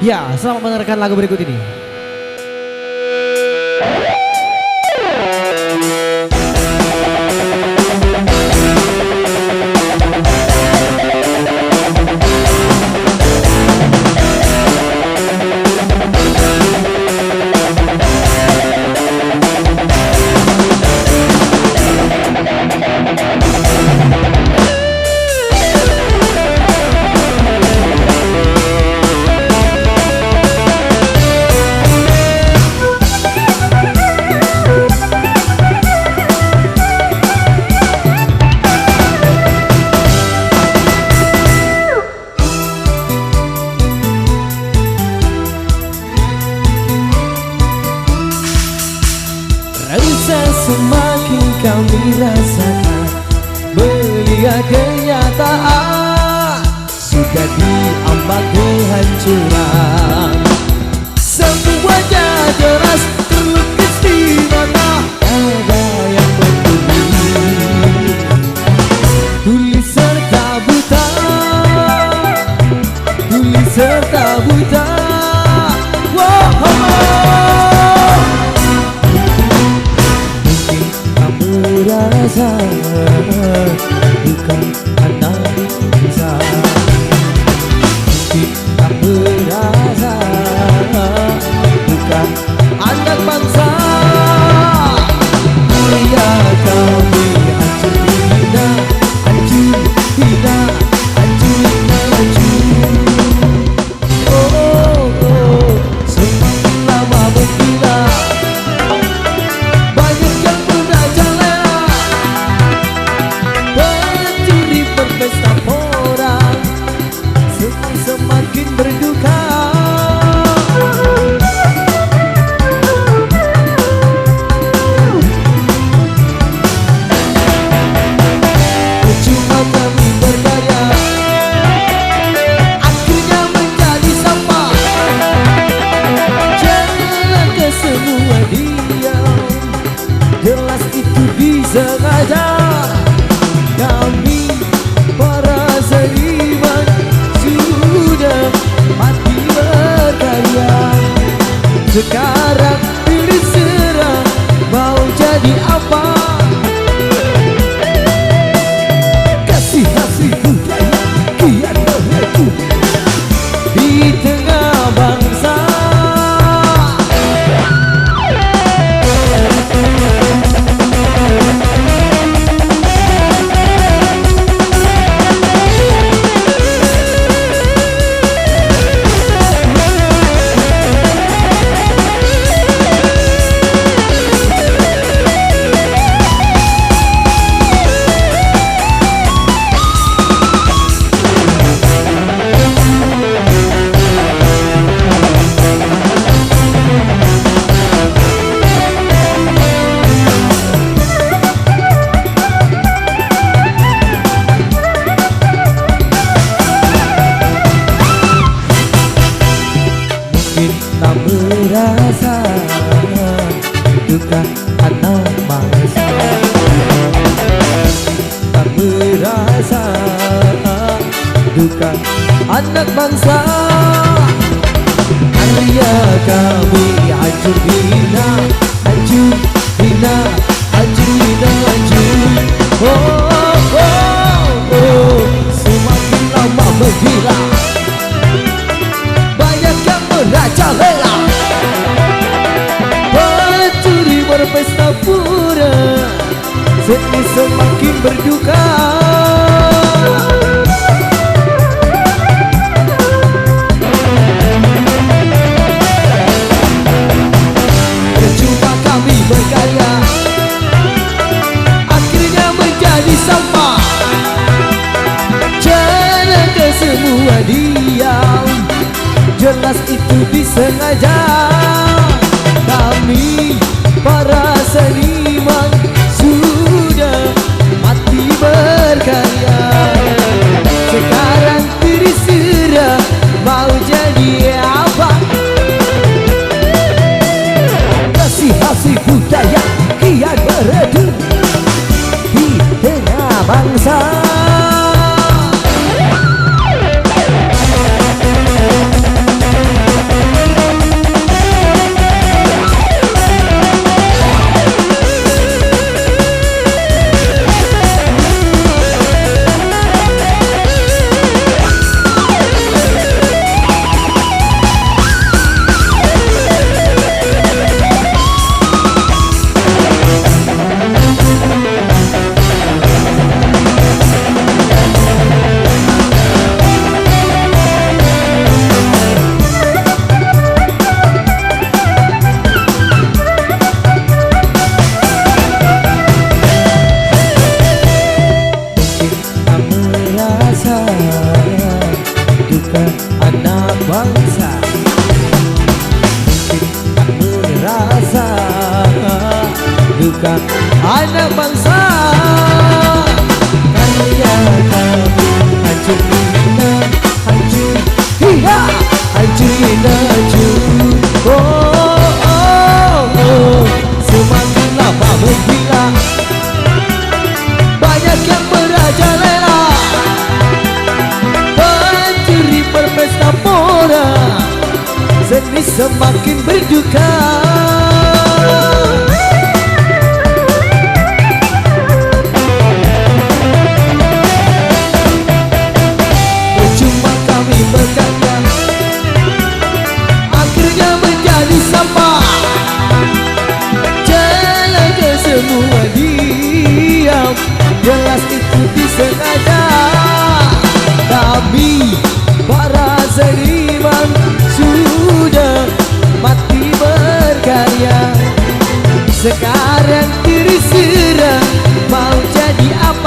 Ya, selamat mendengarkan lagu berikut ini. Rasa semakin kami rasakan melihat kenyataan sudah diambang kehancuran. Semuanya jelas terlukis di mana ada yang peduli. Tuli serta buta, tuli serta buta. Merasa bukan anak bangsa, kita merasa bukan anak bangsa. Mulia kami hancur hina, hancur hina, hancur hancur. Oh, oh, oh, semakin lama menggila. Semakin berduka. Percuma kami berdaya, akhirnya menjadi sampah. Jangan ke semua diam, jelas itu disengaja. Kami para seniman sudah mati berkarya. Sekarang terserah mau jadi apa. Kasih hasil budaya kian meletu di tengah bangsa. Kita merasa bukan anak bangsa, kita merasa bukan anak bangsa. Karya kami hancur hina, hancur hina, hancur hina, hancur. Oh, oh, oh, oh, semakin lama menggila. Merajalela, pencuri berpesta pura, seni semakin berduka. Percuma kami berkarya, akhirnya menjadi sampah. Jangan ke semua diam, jelas itu disengaja. Kami para seniman sudah mati berkarya. Sekarang terserah mau jadi apa. Kasih hasil budaya kian beredu di tengah bangsa. bukan anak bangsa. Karya kami hancur hina, hancur, iya, hancur hina, hancur. Oh, oh, oh, semakin lama menggila, banyak yang merajalela, pencuri berpesta pora, seni semakin berduka. Percuma kami berkarya, akhirnya menjadi sampah. Jaga semua diam, jelas itu disengaja. Kami para seniman sudah mati berkarya. Sekarang diri serang mau jadi apa?